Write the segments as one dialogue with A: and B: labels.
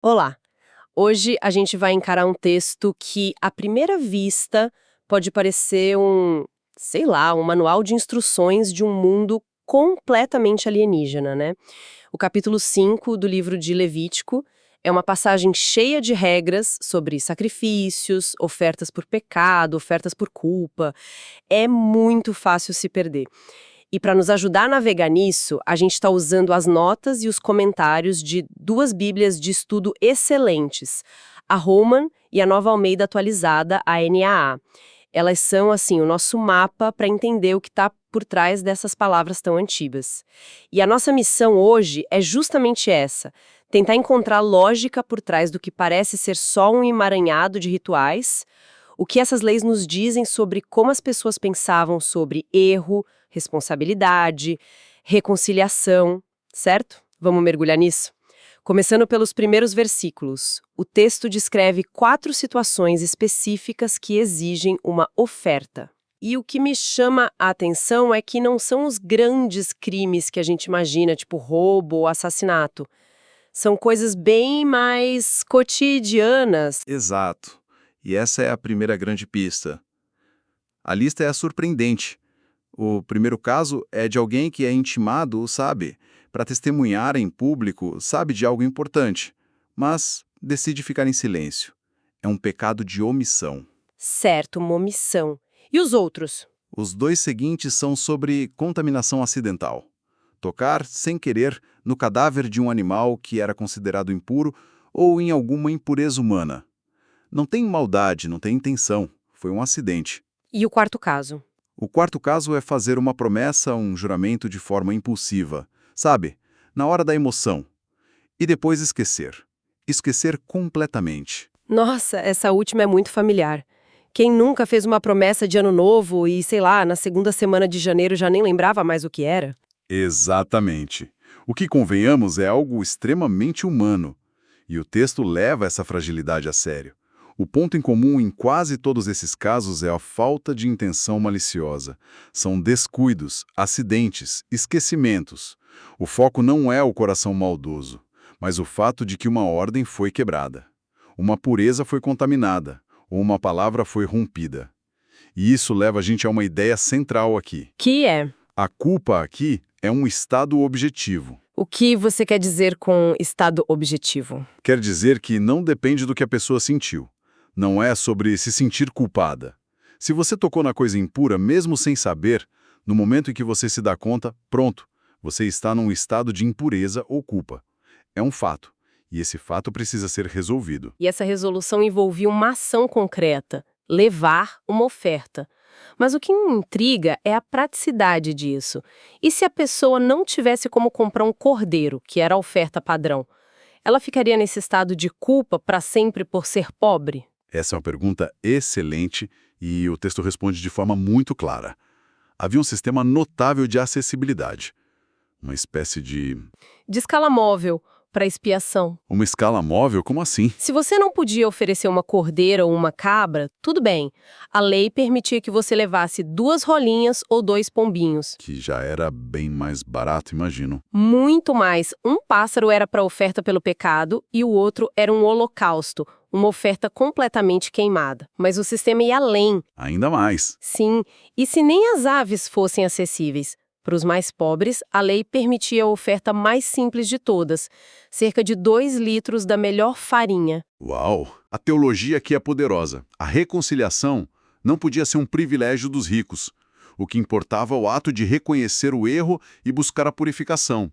A: Olá! Hoje a gente vai encarar um texto que, à primeira vista, pode parecer sei lá, um manual de instruções de um mundo completamente alienígena, né? O capítulo 5 do livro de Levítico é uma passagem cheia de regras sobre sacrifícios, ofertas por pecado, ofertas por culpa. É muito fácil se perder. E para nos ajudar a navegar nisso, a gente está usando as notas e os comentários de duas bíblias de estudo excelentes, a Holman e a Nova Almeida Atualizada, a NAA. Elas são, assim, o nosso mapa para entender o que está por trás dessas palavras tão antigas. E a nossa missão hoje é justamente essa: tentar encontrar lógica por trás do que parece ser só um emaranhado de rituais, o que essas leis nos dizem sobre como as pessoas pensavam sobre erro, responsabilidade, reconciliação, certo? Vamos mergulhar nisso? Começando pelos primeiros versículos, o texto descreve 4 situações específicas que exigem uma oferta. E o que me chama a atenção é que não são os grandes crimes que a gente imagina, tipo roubo ou assassinato. São coisas bem mais cotidianas.
B: Exato. E essa é a primeira grande pista. A lista é surpreendente. O primeiro caso é de alguém que é intimado, sabe, para testemunhar em público, sabe de algo importante, mas decide ficar em silêncio. É um pecado de omissão.
A: Certo, uma omissão. E os outros?
B: Os 2 seguintes são sobre contaminação acidental. Tocar, sem querer, no cadáver de um animal que era considerado impuro ou em alguma impureza humana. Não tem maldade, não tem intenção. Foi um acidente.
A: E o quarto caso?
B: O quarto caso é fazer uma promessa, um juramento de forma impulsiva, sabe? Na hora da emoção. E depois esquecer. Esquecer completamente.
A: Nossa, essa última é muito familiar. Quem nunca fez uma promessa de ano novo e, sei lá, na segunda semana de janeiro já nem lembrava mais o que era?
B: Exatamente. O que convenhamos é algo extremamente humano. E o texto leva essa fragilidade a sério. O ponto em comum em quase todos esses casos é a falta de intenção maliciosa. São descuidos, acidentes, esquecimentos. O foco não é o coração maldoso, mas o fato de que uma ordem foi quebrada. Uma pureza foi contaminada, ou uma palavra foi rompida. E isso leva a gente a uma ideia central aqui.
A: Que é?
B: A culpa aqui é um estado objetivo.
A: O que você quer dizer com estado objetivo?
B: Quer dizer que não depende do que a pessoa sentiu. Não é sobre se sentir culpada. Se você tocou na coisa impura, mesmo sem saber, no momento em que você se dá conta, pronto, você está num estado de impureza ou culpa. É um fato, e esse fato precisa ser resolvido.
A: E essa resolução envolvia uma ação concreta, levar uma oferta. Mas o que me intriga é a praticidade disso. E se a pessoa não tivesse como comprar um cordeiro, que era a oferta padrão? Ela ficaria nesse estado de culpa para sempre por ser pobre?
B: Essa é uma pergunta excelente e o texto responde de forma muito clara. Havia um sistema notável de acessibilidade. Uma espécie de...
A: De escala móvel para expiação.
B: Uma escala móvel? Como assim?
A: Se você não podia oferecer uma cordeira ou uma cabra, tudo bem. A lei permitia que você levasse 2 rolinhas ou 2 pombinhos.
B: Que já era bem mais barato, imagino.
A: Muito mais. Um pássaro era para oferta pelo pecado e o outro era um holocausto, uma oferta completamente queimada. Mas o sistema ia além.
B: Ainda mais.
A: Sim, e se nem as aves fossem acessíveis? Para os mais pobres, a lei permitia a oferta mais simples de todas, cerca de 2 litros da melhor farinha.
B: Uau! A teologia aqui é poderosa. A reconciliação não podia ser um privilégio dos ricos. O que importava é o ato de reconhecer o erro e buscar a purificação,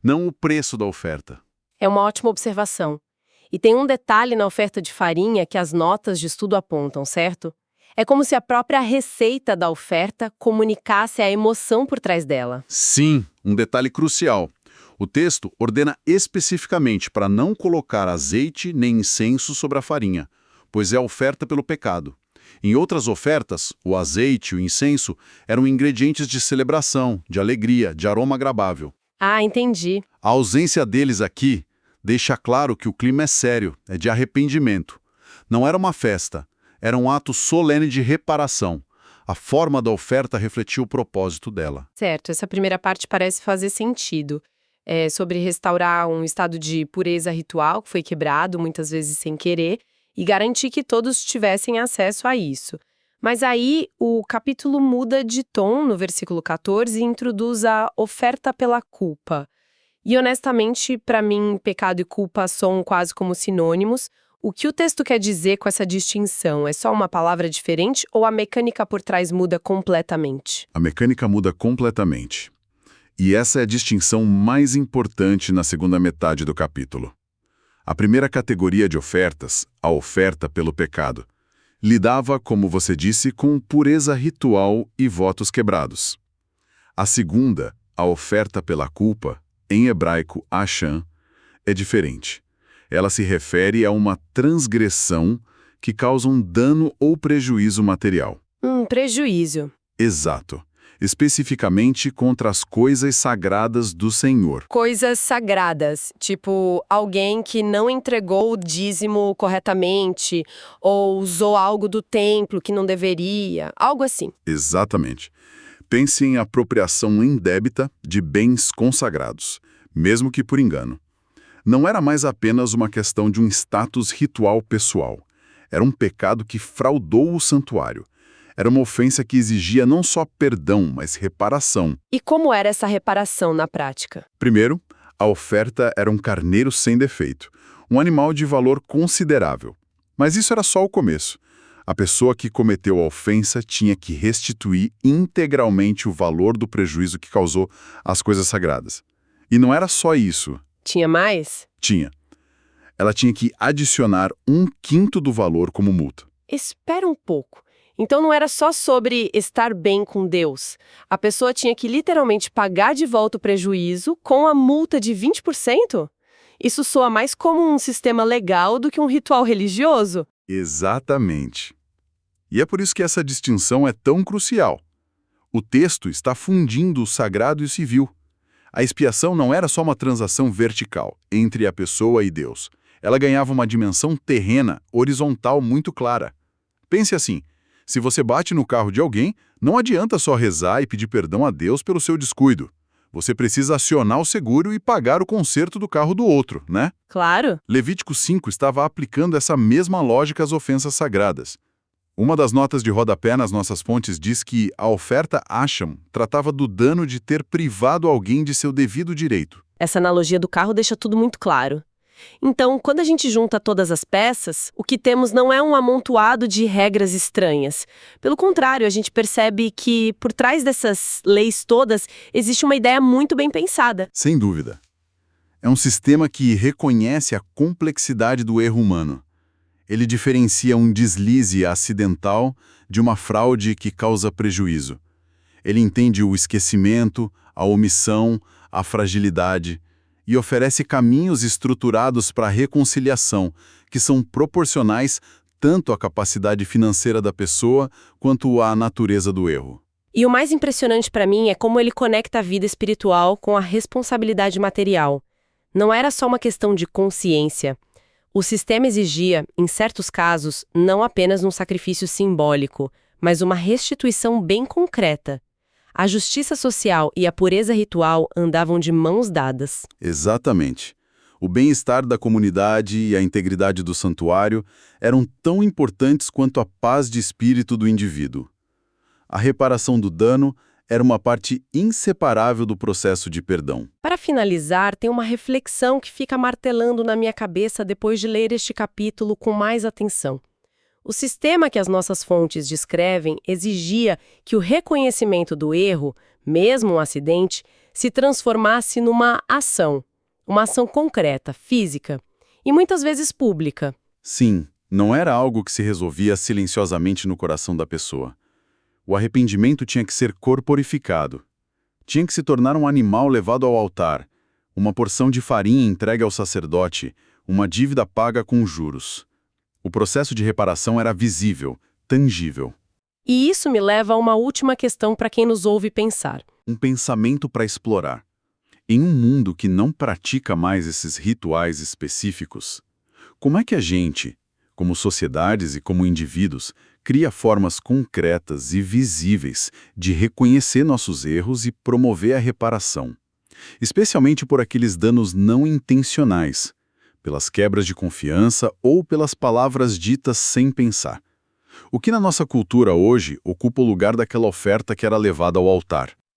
B: não o preço da oferta.
A: É uma ótima observação. E tem um detalhe na oferta de farinha que as notas de estudo apontam, certo? É como se a própria receita da oferta comunicasse a emoção por trás dela.
B: Sim, um detalhe crucial. O texto ordena especificamente para não colocar azeite nem incenso sobre a farinha, pois é a oferta pelo pecado. Em outras ofertas, o azeite e o incenso eram ingredientes de celebração, de alegria, de aroma agradável.
A: Ah, entendi.
B: A ausência deles aqui deixa claro que o clima é sério, é de arrependimento. Não era uma festa, era um ato solene de reparação. A forma da oferta refletia o propósito dela.
A: Certo, essa primeira parte parece fazer sentido. sobre restaurar um estado de pureza ritual que foi quebrado, muitas vezes sem querer, e garantir que todos tivessem acesso a isso. Mas aí o capítulo muda de tom no versículo 14 e introduz a oferta pela culpa. E honestamente, para mim, pecado e culpa soam quase como sinônimos. O que o texto quer dizer com essa distinção? É só uma palavra diferente ou a mecânica por trás muda completamente?
B: A mecânica muda completamente. E essa é a distinção mais importante na segunda metade do capítulo. A primeira categoria de ofertas, a oferta pelo pecado, lidava, como você disse, com pureza ritual e votos quebrados. A segunda, a oferta pela culpa, em hebraico Asham, é diferente. Ela se refere a uma transgressão que causa um dano ou prejuízo material.
A: Prejuízo.
B: Exato. Especificamente contra as coisas sagradas do Senhor.
A: Coisas sagradas, tipo alguém que não entregou o dízimo corretamente ou usou algo do templo que não deveria, algo assim.
B: Exatamente. Pense em apropriação indébita de bens consagrados, mesmo que por engano. Não era mais apenas uma questão de um status ritual pessoal. Era um pecado que fraudou o santuário. Era uma ofensa que exigia não só perdão, mas reparação.
A: E como era essa reparação na prática?
B: Primeiro, a oferta era um carneiro sem defeito, um animal de valor considerável. Mas isso era só o começo. A pessoa que cometeu a ofensa tinha que restituir integralmente o valor do prejuízo que causou às coisas sagradas. E não era só isso.
A: Tinha mais?
B: Tinha. Ela tinha que adicionar 1/5 do valor como multa.
A: Espera um pouco. Então não era só sobre estar bem com Deus. A pessoa tinha que literalmente pagar de volta o prejuízo com a multa de 20%? Isso soa mais como um sistema legal do que um ritual religioso.
B: Exatamente. E é por isso que essa distinção é tão crucial. O texto está fundindo o sagrado e o civil. A expiação não era só uma transação vertical entre a pessoa e Deus. Ela ganhava uma dimensão terrena, horizontal muito clara. Pense assim. Se você bate no carro de alguém, não adianta só rezar e pedir perdão a Deus pelo seu descuido. Você precisa acionar o seguro e pagar o conserto do carro do outro, né?
A: Claro.
B: Levítico 5 estava aplicando essa mesma lógica às ofensas sagradas. Uma das notas de rodapé nas nossas fontes diz que a oferta Asham tratava do dano de ter privado alguém de seu devido direito.
A: Essa analogia do carro deixa tudo muito claro. Então, quando a gente junta todas as peças, o que temos não é um amontoado de regras estranhas. Pelo contrário, a gente percebe que, por trás dessas leis todas, existe uma ideia muito bem pensada.
B: Sem dúvida. É um sistema que reconhece a complexidade do erro humano. Ele diferencia um deslize acidental de uma fraude que causa prejuízo. Ele entende o esquecimento, a omissão, a fragilidade e oferece caminhos estruturados para a reconciliação, que são proporcionais tanto à capacidade financeira da pessoa quanto à natureza do erro.
A: E o mais impressionante para mim é como ele conecta a vida espiritual com a responsabilidade material. Não era só uma questão de consciência. O sistema exigia, em certos casos, não apenas um sacrifício simbólico, mas uma restituição bem concreta. A justiça social e a pureza ritual andavam de mãos dadas.
B: Exatamente. O bem-estar da comunidade e a integridade do santuário eram tão importantes quanto a paz de espírito do indivíduo. A reparação do dano era uma parte inseparável do processo de perdão.
A: Para finalizar, tem uma reflexão que fica martelando na minha cabeça depois de ler este capítulo com mais atenção. O sistema que as nossas fontes descrevem exigia que o reconhecimento do erro, mesmo um acidente, se transformasse numa ação. Uma ação concreta, física e muitas vezes pública.
B: Sim, não era algo que se resolvia silenciosamente no coração da pessoa. O arrependimento tinha que ser corporificado. Tinha que se tornar um animal levado ao altar, uma porção de farinha entregue ao sacerdote, uma dívida paga com juros. O processo de reparação era visível, tangível.
A: E isso me leva a uma última questão para quem nos ouve pensar.
B: Um pensamento para explorar. Em um mundo que não pratica mais esses rituais específicos, como é que a gente, como sociedades e como indivíduos, cria formas concretas e visíveis de reconhecer nossos erros e promover a reparação? especialmente por aqueles danos não intencionais, pelas quebras de confiança ou pelas palavras ditas sem pensar. O que na nossa cultura hoje ocupa o lugar daquela oferta que era levada ao altar?